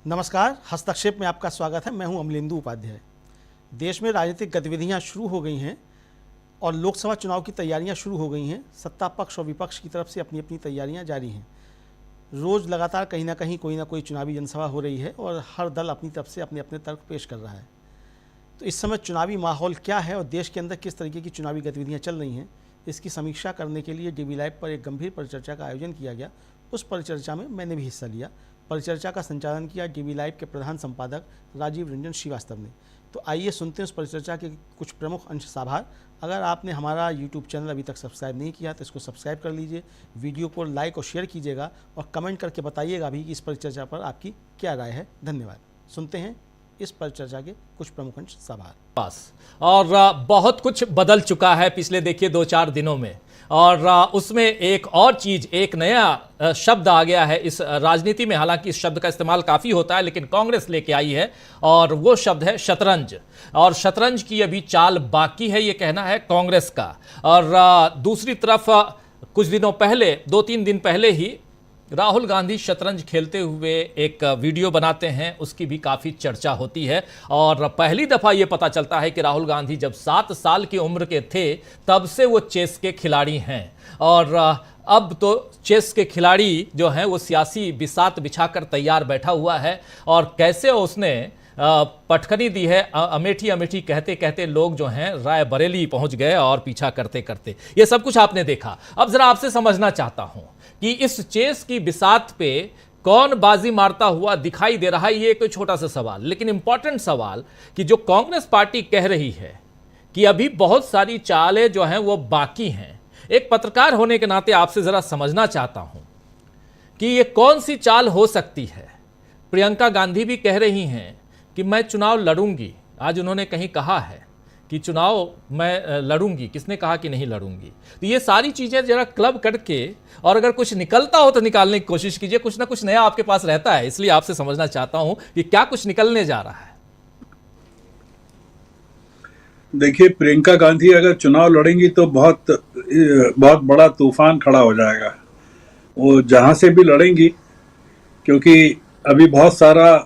नमस्कार, हस्तक्षेप में आपका स्वागत है। मैं हूं अमलेंदु उपाध्याय। देश में राजनीतिक गतिविधियां शुरू हो गई हैं और लोकसभा चुनाव की तैयारियां शुरू हो गई हैं। सत्ता पक्ष और विपक्ष की तरफ से अपनी अपनी तैयारियां जारी हैं। रोज़ लगातार कहीं ना कहीं कोई ना कोई चुनावी जनसभा हो रही है और हर दल अपनी तरफ से अपने अपने तर्क पेश कर रहा है। तो इस समय चुनावी माहौल क्या है और देश के अंदर किस तरीके की चुनावी गतिविधियाँ चल रही हैं, इसकी समीक्षा करने के लिए DV लाइव पर एक गंभीर परिचर्चा का आयोजन किया गया। उस परिचर्चा में मैंने भी हिस्सा लिया। परिचर्चा का संचालन किया DV लाइव के प्रधान संपादक राजीव रंजन श्रीवास्तव ने। तो आइए सुनते हैं उस परिचर्चा के कुछ प्रमुख अंश साभार। अगर आपने हमारा YouTube चैनल अभी तक सब्सक्राइब नहीं किया तो इसको सब्सक्राइब कर लीजिए, वीडियो को लाइक और शेयर कीजिएगा और कमेंट करके बताइएगा भी कि इस परिचर्चा पर आपकी क्या राय है। धन्यवाद। सुनते हैं इस परिचर्चा के कुछ प्रमुख अंश साभार। और बहुत कुछ बदल चुका है पिछले देखिए 2-4 दिनों में, और उसमें एक और चीज, एक नया शब्द आ गया है इस राजनीति में। हालांकि इस शब्द का इस्तेमाल काफी होता है, लेकिन कांग्रेस लेके आई है और वो शब्द है शतरंज। और शतरंज की अभी चाल बाकी है, ये कहना है कांग्रेस का। और दूसरी तरफ कुछ दिनों पहले, 2-3 दिन पहले ही राहुल गांधी शतरंज खेलते हुए एक वीडियो बनाते हैं, उसकी भी काफ़ी चर्चा होती है। और पहली दफ़ा ये पता चलता है कि राहुल गांधी जब 7 साल की उम्र के थे तब से वो चेस के खिलाड़ी हैं। और अब तो चेस के खिलाड़ी जो हैं वो सियासी बिसात बिछाकर तैयार बैठा हुआ है। और कैसे उसने पटखनी दी है, अमेठी अमेठी कहते कहते लोग जो हैं राय बरेली पहुंच गए और पीछा करते करते। ये सब कुछ आपने देखा। अब जरा आपसे समझना चाहता हूं कि इस चेस की बिसात पे कौन बाजी मारता हुआ दिखाई दे रहा है। ये कोई छोटा सा सवाल, लेकिन इंपॉर्टेंट सवाल कि जो कांग्रेस पार्टी कह रही है कि अभी बहुत सारी चालें जो हैं वो बाकी हैं। एक पत्रकार होने के नाते आपसे जरा समझना चाहता हूं कि ये कौन सी चाल हो सकती है। प्रियंका गांधी भी कह रही हैं कि मैं चुनाव लड़ूंगी। आज उन्होंने कहीं कहा है कि चुनाव मैं लड़ूंगी, किसने कहा कि नहीं लड़ूंगी। तो ये सारी चीजें जरा क्लब करके, और अगर कुछ निकलता हो तो निकालने की कोशिश कीजिए। कुछ ना कुछ नया आपके पास रहता है, इसलिए आपसे समझना चाहता हूं कि क्या कुछ निकलने जा रहा है। देखिए, प्रियंका गांधी अगर चुनाव लड़ेंगी तो बहुत बड़ा तूफान खड़ा हो जाएगा। वो जहां से भी लड़ेंगी, क्योंकि अभी बहुत सारा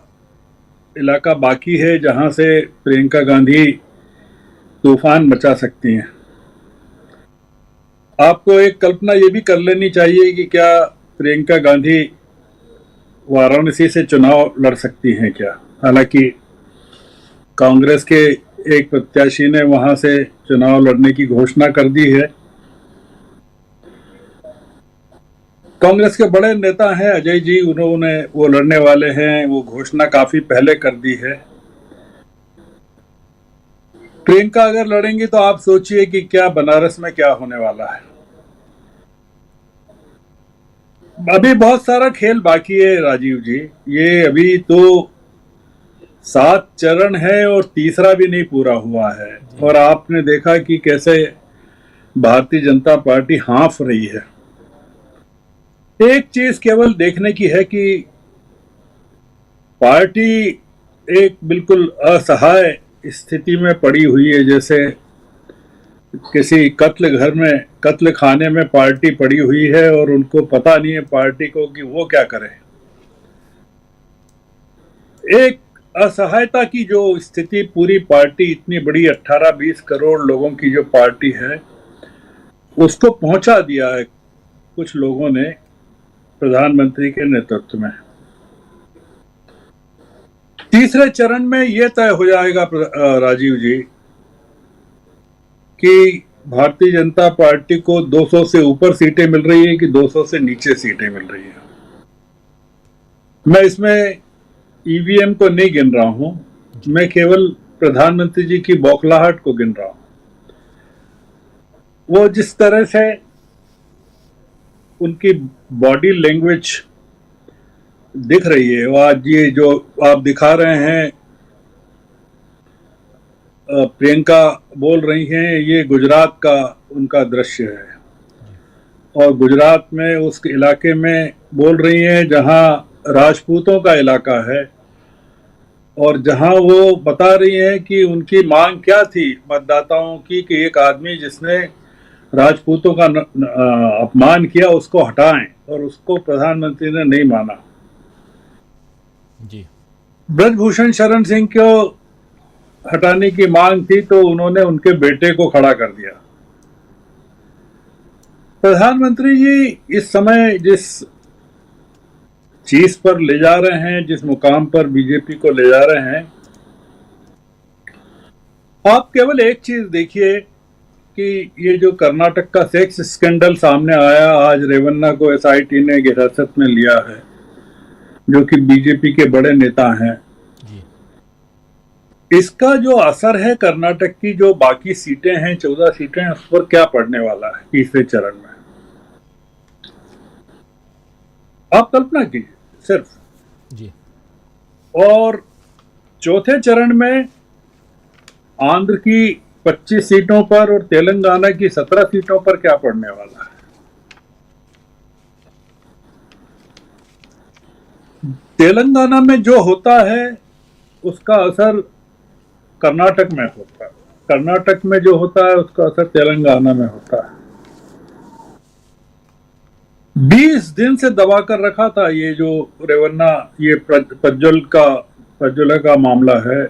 इलाका बाकी है जहां से प्रियंका गांधी तूफान मचा सकती हैं। आपको एक कल्पना ये भी कर लेनी चाहिए कि क्या प्रियंका गांधी वाराणसी से चुनाव लड़ सकती हैं क्या। हालांकि कांग्रेस के एक प्रत्याशी ने वहां से चुनाव लड़ने की घोषणा कर दी है। कांग्रेस के बड़े नेता हैं अजय जी, उन्होंने वो लड़ने वाले हैं, वो घोषणा काफी पहले कर दी है। प्रियंका अगर लड़ेंगी तो आप सोचिए कि क्या बनारस में क्या होने वाला है। अभी बहुत सारा खेल बाकी है राजीव जी। ये अभी तो 7 चरण है और तीसरा भी नहीं पूरा हुआ है। और आपने देखा कि कैसे भारतीय जनता पार्टी हाँफ रही है। एक चीज केवल देखने की है कि पार्टी एक बिल्कुल असहाय स्थिति में पड़ी हुई है, जैसे किसी कत्ल खाने में पार्टी पड़ी हुई है और उनको पता नहीं है पार्टी को कि वो क्या करे। एक असहायता की जो स्थिति पूरी पार्टी, इतनी बड़ी 18-20 करोड़ लोगों की जो पार्टी है, उसको पहुंचा दिया है कुछ लोगों ने प्रधानमंत्री के नेतृत्व में। तीसरे चरण में यह तय हो जाएगा राजीव जी कि भारतीय जनता पार्टी को 200 से ऊपर सीटें मिल रही है कि 200 से नीचे सीटें मिल रही है। मैं इसमें ईवीएम को नहीं गिन रहा हूं, मैं केवल प्रधानमंत्री जी की बौखलाहट को गिन रहा हूं। वो जिस तरह से उनकी बॉडी लैंग्वेज दिख रही है, वो आज ये जो आप दिखा रहे हैं, प्रियंका बोल रही हैं, ये गुजरात का उनका दृश्य है। और गुजरात में उस इलाके में बोल रही हैं जहां राजपूतों का इलाका है, और जहां वो बता रही हैं कि उनकी मांग क्या थी मतदाताओं की कि एक आदमी जिसने राजपूतों का अपमान किया उसको हटाएं, और उसको प्रधानमंत्री ने नहीं माना। जी, ब्रजभूषण शरण सिंह को हटाने की मांग थी तो उन्होंने उनके बेटे को खड़ा कर दिया। प्रधानमंत्री जी इस समय जिस चीज पर ले जा रहे हैं, जिस मुकाम पर बीजेपी को ले जा रहे हैं, आप केवल एक चीज देखिए कि ये जो कर्नाटक का सेक्स स्कैंडल सामने आया, आज रेवन्ना को एसआईटी ने हिरासत में लिया है, जो कि बीजेपी के बड़े नेता हैं। इसका जो असर है कर्नाटक की जो बाकी सीटें हैं, 14 सीटें, उस पर क्या पड़ने वाला है तीसरे चरण में, आप कल्पना कीजिए सिर्फ जी। और चौथे चरण में आंध्र की 25 सीटों पर और तेलंगाना की 17 सीटों पर क्या पड़ने वाला है। तेलंगाना में जो होता है उसका असर कर्नाटक में होता है, कर्नाटक में जो होता है उसका असर तेलंगाना में होता है। 20 दिन से दबा कर रखा था ये जो रेवन्ना, ये प्रज्वल का मामला है,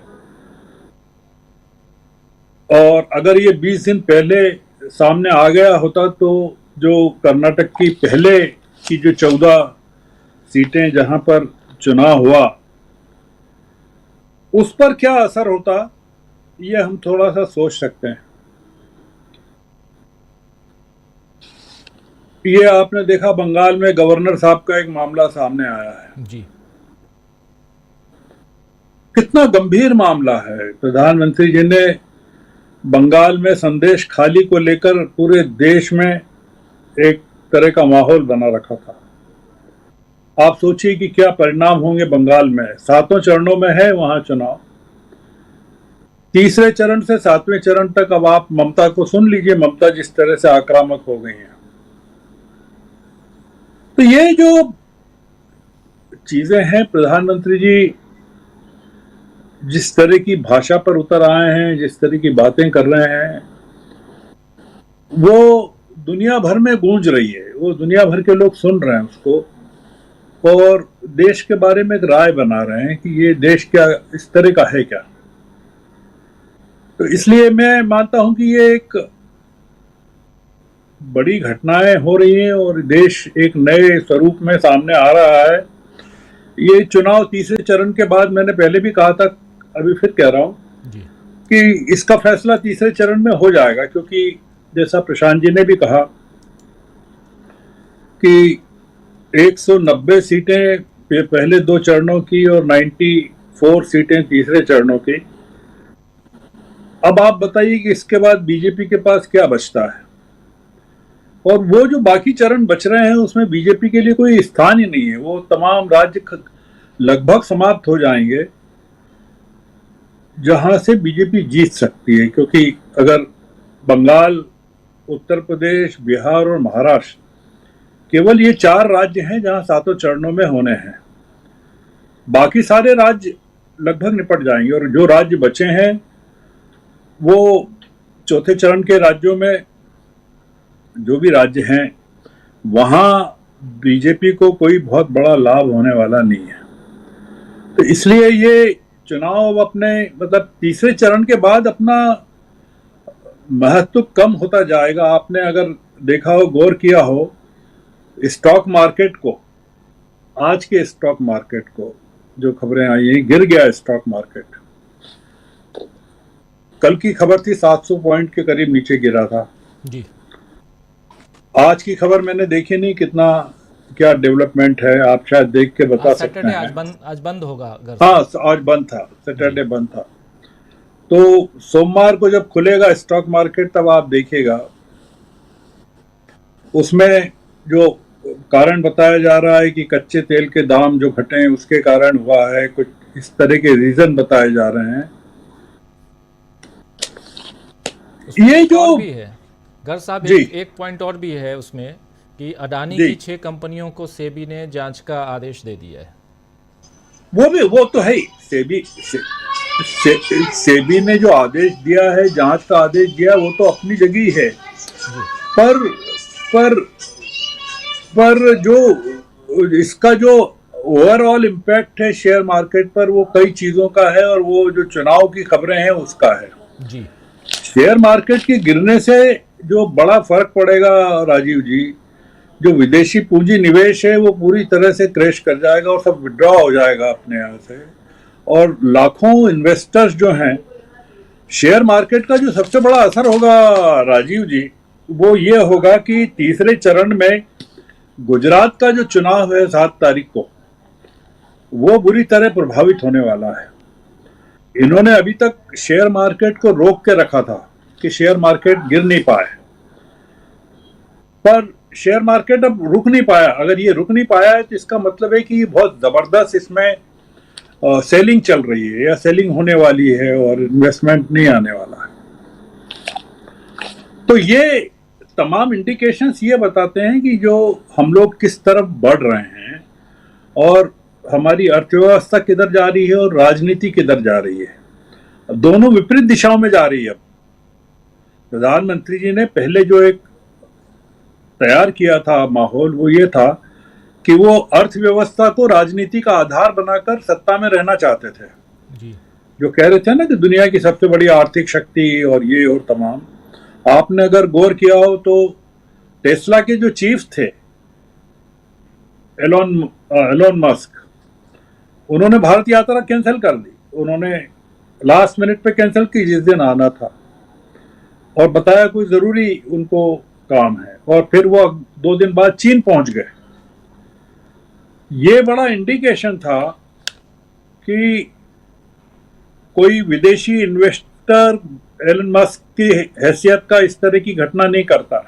और अगर ये 20 दिन पहले सामने आ गया होता तो जो कर्नाटक की पहले की जो 14 सीटें जहां पर चुनाव हुआ उस पर क्या असर होता, ये हम थोड़ा सा सोच सकते हैं। ये आपने देखा बंगाल में गवर्नर साहब का एक मामला सामने आया है जी। कितना गंभीर मामला है। प्रधानमंत्री जी ने बंगाल में संदेश खाली को लेकर पूरे देश में एक तरह का माहौल बना रखा था। आप सोचिए कि क्या परिणाम होंगे बंगाल में। 7 चरणों में है वहां चुनाव, तीसरे चरण से 7वें चरण तक अब आप ममता को सुन लीजिए, ममता जिस तरह से आक्रामक हो गई हैं। तो ये जो चीजें हैं, प्रधानमंत्री जी जिस तरह की भाषा पर उतर आए हैं, जिस तरह की बातें कर रहे हैं, वो दुनिया भर में गूंज रही है, वो दुनिया भर के लोग सुन रहे हैं उसको और देश के बारे में एक राय बना रहे हैं कि ये देश क्या इस तरह का है क्या। तो इसलिए मैं मानता हूं कि ये एक बड़ी घटनाएं हो रही हैं और देश एक नए स्वरूप में सामने आ रहा है। ये चुनाव तीसरे चरण के बाद, मैंने पहले भी कहा था, अभी फिर कह रहा हूं कि इसका फैसला तीसरे चरण में हो जाएगा, क्योंकि जैसा प्रशांत जी ने भी कहा कि 190 सीटें पहले 2 चरणों की और 94 सीटें तीसरे चरणों की। अब आप बताइए कि इसके बाद बीजेपी के पास क्या बचता है, और वो जो बाकी चरण बच रहे हैं उसमें बीजेपी के लिए कोई स्थान ही नहीं है। वो तमाम राज्य लगभग समाप्त हो जाएंगे जहां से बीजेपी जीत सकती है, क्योंकि अगर बंगाल, उत्तर प्रदेश, बिहार और महाराष्ट्र, केवल ये 4 राज्य हैं जहां 7 चरणों में होने हैं, बाकी सारे राज्य लगभग निपट जाएंगे। और जो राज्य बचे हैं वो चौथे चरण के राज्यों में जो भी राज्य हैं वहां बीजेपी को कोई बहुत बड़ा लाभ होने वाला नहीं है। तो इसलिए ये चुनाव अपने मतलब तीसरे चरण के बाद अपना महत्व कम होता जाएगा। आपने अगर देखा हो, गौर किया हो, स्टॉक मार्केट को, आज के स्टॉक मार्केट को जो खबरें आई हैं, गिर गया स्टॉक मार्केट। कल की खबर थी 700 पॉइंट के करीब नीचे गिरा था जी। आज की खबर मैंने देखी नहीं, कितना क्या डेवलपमेंट है आप शायद देख के बता सकते हैं। आज बंद होगा। हाँ, आज बंद था, सैटरडे बंद था। तो सोमवार को जब खुलेगा स्टॉक मार्केट तब आप देखिएगा, उसमें जो कारण बताया जा रहा है कि कच्चे तेल के दाम जो घटे हैं उसके कारण हुआ है, कुछ इस तरह के रीजन बताए जा रहे हैं। ये जो भी है घर साहब, एक पॉइंट और भी है उसमें कि अडानी की 6 कंपनियों को सेबी ने जांच का आदेश दे दिया है। वो तो है ही। सेबी ने जो आदेश दिया है, जांच का आदेश दिया, वो तो अपनी जगह है। पर जो इसका जो ओवरऑल इम्पैक्ट है शेयर मार्केट पर वो कई चीजों का है, और वो जो चुनाव की खबरें हैं उसका है। जी। शेयर मार्केट के गिरने से जो बड़ा फर्क पड़ेगा राजीव जी, जो विदेशी पूंजी निवेश है वो पूरी तरह से क्रैश कर जाएगा और सब विड्रॉ हो जाएगा अपने यहाँ से। और लाखों इन्वेस्टर्स जो हैं, शेयर मार्केट का जो सबसे बड़ा असर होगा राजीव जी, वो ये होगा कि तीसरे चरण में गुजरात का जो चुनाव है 7 तारीख को, वो बुरी तरह प्रभावित होने वाला है। इन्होंने अभी तक शेयर मार्केट को रोक के रखा था कि शेयर मार्केट गिर नहीं पाए, पर शेयर मार्केट अब रुक नहीं पाया। अगर ये रुक नहीं पाया है तो इसका मतलब है कि बहुत जबरदस्त इसमें सेलिंग चल रही है या सेलिंग होने वाली है और इन्वेस्टमेंट नहीं आने वाला है। तो ये तमाम इंडिकेशंस ये बताते हैं कि जो हम लोग किस तरफ बढ़ रहे हैं और हमारी अर्थव्यवस्था किधर जा रही है और राजनीति किधर जा रही है। दोनों विपरीत दिशाओं में जा रही है। अब प्रधानमंत्री जी ने पहले जो एक तैयार किया था माहौल, वो ये था कि वो अर्थव्यवस्था को राजनीति का आधार बनाकर सत्ता में रहना चाहते थे। जी। जो कह रहे थे ना कि दुनिया की सबसे बड़ी आर्थिक शक्ति और ये और तमाम। आपने अगर गौर किया हो तो टेस्ला के जो चीफ थे एलोन मस्क, उन्होंने भारत यात्रा कैंसिल कर दी। उन्होंने लास्ट मिनट पे कैंसिल की जिस दिन आना था, और बताया कोई जरूरी उनको काम है, और फिर वो 2 दिन बाद चीन पहुंच गए। ये बड़ा इंडिकेशन था कि कोई विदेशी इन्वेस्टर एलन मस्क की हैसियत का इस तरह की घटना नहीं करता।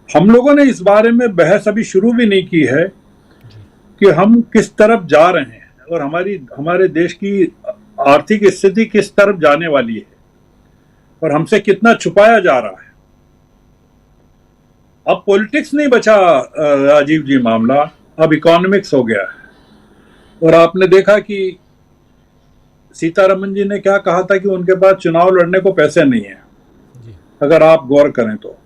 हम लोगों ने इस बारे में बहस अभी शुरू भी नहीं की है कि हम किस तरफ जा रहे हैं और हमारे देश की आर्थिक स्थिति किस तरफ जाने वाली है और हमसे कितना छुपाया जा रहा है। अब पॉलिटिक्स नहीं बचा राजीव जी मामला, अब इकोनॉमिक्स हो गया है। और आपने देखा कि सीतारमन जी ने क्या कहा था कि उनके पास चुनाव लड़ने को पैसे नहीं है। अगर आप गौर करें तो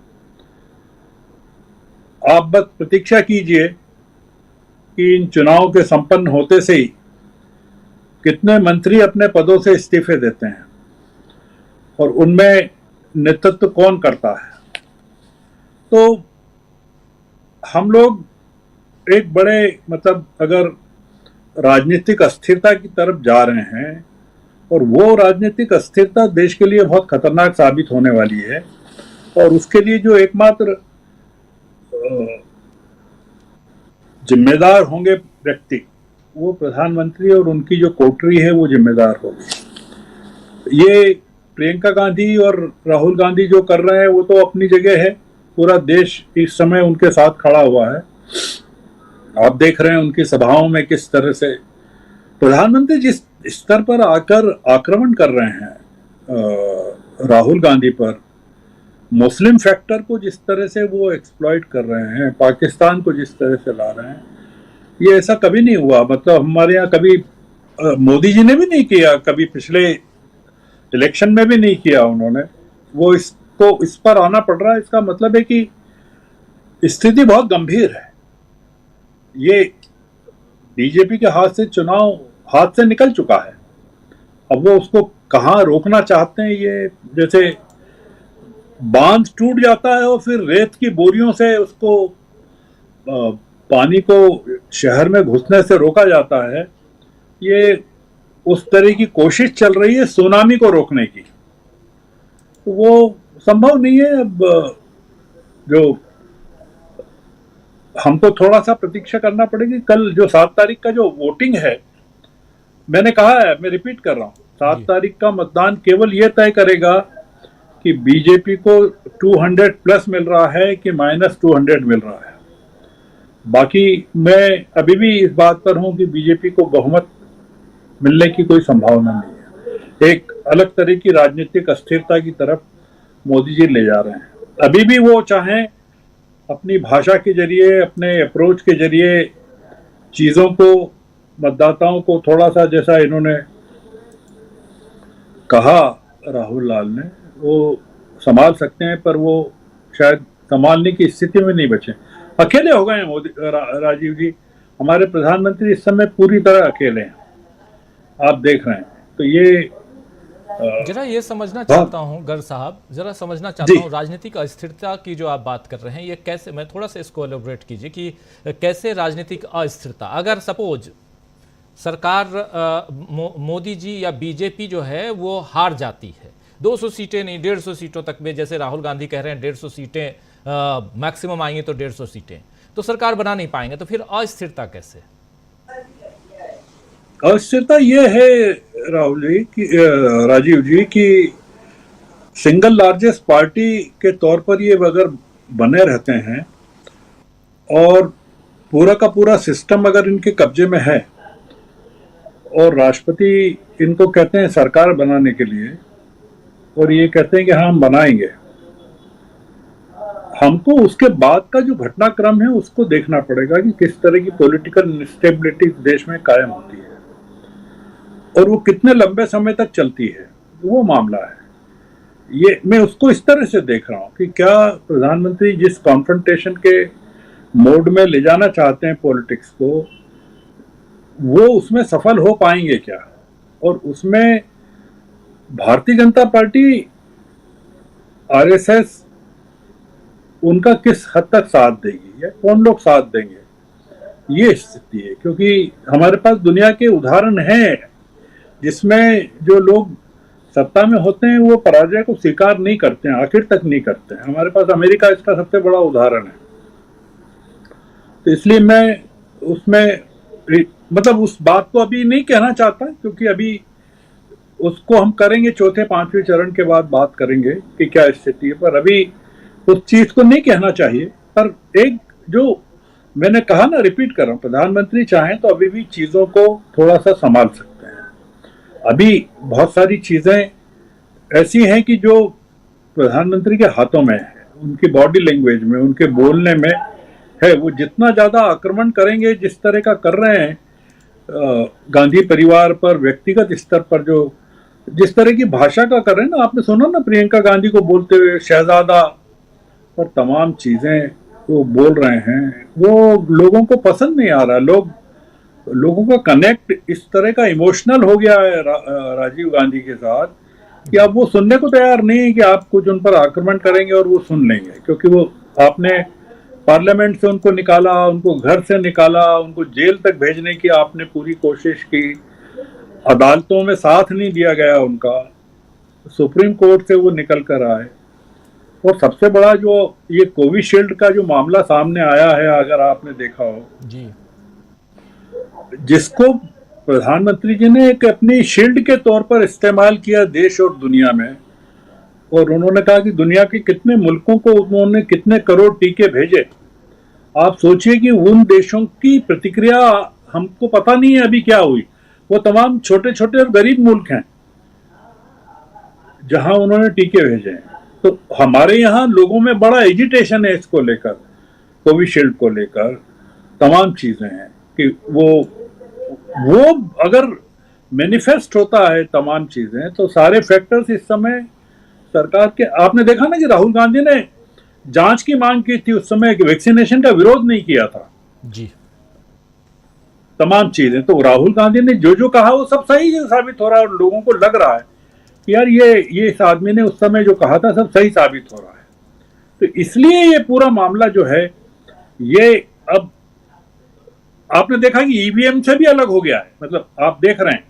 आप बस प्रतीक्षा कीजिए कि इन चुनाव के संपन्न होते से ही कितने मंत्री अपने पदों से इस्तीफे देते हैं और उनमें नेतृत्व कौन करता है। तो हम लोग एक बड़े अगर राजनीतिक अस्थिरता की तरफ जा रहे हैं, और वो राजनीतिक अस्थिरता देश के लिए बहुत खतरनाक साबित होने वाली है। और उसके लिए जो एकमात्र जिम्मेदार होंगे व्यक्ति, वो प्रधानमंत्री और उनकी जो कोटरी है वो जिम्मेदार होगी। ये प्रियंका गांधी और राहुल गांधी जो कर रहे हैं वो तो अपनी जगह है, पूरा देश इस समय उनके साथ खड़ा हुआ है। आप देख रहे हैं उनकी सभाओं में किस तरह से प्रधानमंत्री जिस स्तर पर आकर आक्रमण कर रहे हैं राहुल गांधी पर, मुस्लिम फैक्टर को जिस तरह से वो एक्सप्लॉइट कर रहे हैं, पाकिस्तान को जिस तरह से ला रहे हैं, ये ऐसा कभी नहीं हुआ। हमारे यहाँ कभी मोदी जी ने भी नहीं किया, कभी पिछले इलेक्शन में भी नहीं किया उन्होंने। वो इसको इस पर आना पड़ रहा है। इसका मतलब है कि स्थिति बहुत गंभीर है। ये बीजेपी के हाथ से चुनाव हाथ से निकल चुका है। अब वो उसको कहाँ रोकना चाहते हैं, ये जैसे बांध टूट जाता है और फिर रेत की बोरियों से उसको पानी को शहर में घुसने से रोका जाता है, ये उस तरह की कोशिश चल रही है सुनामी को रोकने की। तो वो संभव नहीं है। अब जो हमको थोड़ा सा प्रतीक्षा करना पड़ेगी। कल जो 7 तारीख का जो वोटिंग है, मैंने कहा है, मैं रिपीट कर रहा हूँ, 7 तारीख का मतदान केवल ये तय करेगा कि बीजेपी को 200 प्लस मिल रहा है कि -200 मिल रहा है। बाकी मैं अभी भी इस बात पर हूं कि बीजेपी को बहुमत मिलने की कोई संभावना नहीं है। एक अलग तरह की राजनीतिक अस्थिरता की तरफ मोदी जी ले जा रहे हैं। अभी भी वो चाहें अपनी भाषा के जरिए, अपने अप्रोच के जरिए चीज़ों को, मतदाताओं को थोड़ा सा, जैसा इन्होंने कहा राहुल लाल ने, वो संभाल सकते हैं, पर वो शायद संभालने की स्थिति में नहीं बचे। अकेले हो गए हैं मोदी राजीव जी। हमारे प्रधानमंत्री इस समय पूरी तरह अकेले हैं, आप देख रहे हैं। तो ये जरा ये समझना चाहता हूँ गर्ग साहब, जरा समझना चाहता हूँ राजनीतिक अस्थिरता की जो आप बात कर रहे हैं, ये कैसे, मैं थोड़ा सा इसको एलोबरेट कीजिए कि कैसे राजनीतिक अस्थिरता, अगर सपोज सरकार मोदी जी या बीजेपी जो है वो हार जाती है, 200 सीटें नहीं 150 सीटों तक में, जैसे राहुल गांधी कह रहे हैं 150 सीटें मैक्सिमम आएंगे तो 150 सीटें, तो सरकार बना नहीं पाएंगे, तो फिर अस्थिरता कैसे? अस्थिरता ये है राहुल जी कि राजीव जी की सिंगल लार्जेस्ट पार्टी के तौर पर ये अगर बने रहते हैं और पूरा का पूरा सिस्टम अगर इनके कब्जे में है और राष्ट्रपति इनको कहते हैं सरकार बनाने के लिए और ये कहते हैं कि हाँ हम बनाएंगे, हमको उसके बाद का जो घटनाक्रम है उसको देखना पड़ेगा कि किस तरह की पॉलिटिकल इंस्टेबिलिटी देश में कायम होती है और वो कितने लंबे समय तक चलती है, वो मामला है। ये मैं उसको इस तरह से देख रहा हूँ कि क्या प्रधानमंत्री जिस कॉन्फ्रंटेशन के मोड में ले जाना चाहते हैं पॉलिटिक्स को, वो उसमें सफल हो पाएंगे क्या, और उसमें भारतीय जनता पार्टी, आरएसएस उनका किस हद तक साथ देगी या कौन लोग साथ देंगे, ये स्थिति है। क्योंकि हमारे पास दुनिया के उदाहरण हैं जिसमें जो लोग सत्ता में होते हैं वो पराजय को स्वीकार नहीं करते हैं, आखिर तक नहीं करते हैं। हमारे पास अमेरिका इसका सबसे बड़ा उदाहरण है। तो इसलिए मैं उसमें मतलब उस बात को अभी नहीं कहना चाहता, क्योंकि अभी उसको हम करेंगे चौथे पांचवें चरण के बाद बात करेंगे कि क्या स्थिति है, पर अभी उस चीज को नहीं कहना चाहिए। पर एक जो मैंने कहा ना, रिपीट कर रहा हूं, प्रधानमंत्री चाहें तो अभी भी चीजों को थोड़ा सा संभाल सकते हैं। अभी बहुत सारी चीजें ऐसी हैं कि जो प्रधानमंत्री के हाथों में है, उनकी बॉडी लैंग्वेज में, उनके बोलने में है। वो जितना ज्यादा आक्रमण करेंगे, जिस तरह का कर रहे हैं गांधी परिवार पर व्यक्तिगत स्तर पर, जो जिस तरह की भाषा का कर रहे हैं ना, आपने सुना ना प्रियंका गांधी को बोलते हुए शहजादा और तमाम चीजें वो बोल रहे हैं, वो लोगों को पसंद नहीं आ रहा। लोगों का कनेक्ट इस तरह का इमोशनल हो गया है राजीव गांधी के साथ कि अब वो सुनने को तैयार नहीं है कि आप कुछ उन पर आक्रमण करेंगे और वो सुन लेंगे, क्योंकि वो आपने पार्लियामेंट से उनको निकाला, उनको घर से निकाला, उनको जेल तक भेजने की आपने पूरी कोशिश की, अदालतों में साथ नहीं दिया गया उनका, सुप्रीम कोर्ट से वो निकल कर आए। और सबसे बड़ा जो ये कोविशील्ड का जो मामला सामने आया है, अगर आपने देखा हो जी, जिसको प्रधानमंत्री जी ने एक अपनी शील्ड के तौर पर इस्तेमाल किया देश और दुनिया में, और उन्होंने कहा कि दुनिया के कितने मुल्कों को उन्होंने कितने करोड़ टीके भेजे। आप सोचिए कि उन देशों की प्रतिक्रिया हमको पता नहीं है अभी क्या हुई। वो तमाम छोटे छोटे और गरीब मुल्क हैं जहां उन्होंने टीके भेजे हैं। तो हमारे यहाँ लोगों में बड़ा एजिटेशन है इसको लेकर, कोविशील्ड को लेकर तमाम चीजें हैं कि वो अगर मैनिफेस्ट होता है तमाम चीजें, तो सारे फैक्टर्स इस समय सरकार के, आपने देखा ना कि राहुल गांधी ने जांच की मांग की थी उस समय, कि वैक्सीनेशन का विरोध नहीं किया था जी, तमाम चीजें। तो राहुल गांधी ने जो जो कहा वो सब सही साबित हो रहा है और लोगों को लग रहा है कि यार ये इस आदमी ने उस समय जो कहा था सब सही साबित हो रहा है। तो इसलिए ये पूरा मामला जो है, ये अब आपने देखा कि ईवीएम से भी अलग हो गया है। मतलब आप देख रहे हैं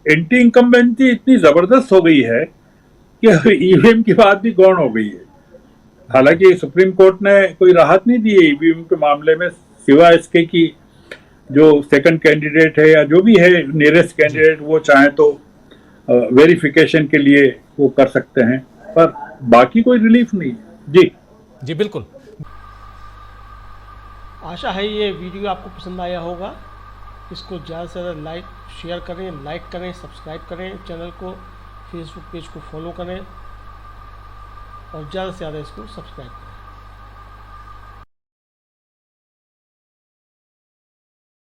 एंटी इनकम्बेंसी इतनी जबरदस्त हो गई है कि ईवीएम की बात भी गौण हो गई है। हालांकि सुप्रीम कोर्ट ने कोई राहत नहीं दी है ईवीएम के मामले में, सिवाय इसके कि जो सेकंड कैंडिडेट है या जो भी है नियरेस्ट कैंडिडेट, वो चाहे तो वेरिफिकेशन के लिए वो कर सकते हैं, पर बाकी कोई रिलीफ नहीं है। जी जी बिल्कुल। आशा है ये वीडियो आपको पसंद आया होगा। इसको ज़्यादा से ज़्यादा शेयर करें, लाइक करें, सब्सक्राइब करें चैनल को, फेसबुक पेज को फॉलो करें और ज़्यादा से ज़्यादा इसको सब्सक्राइब करें।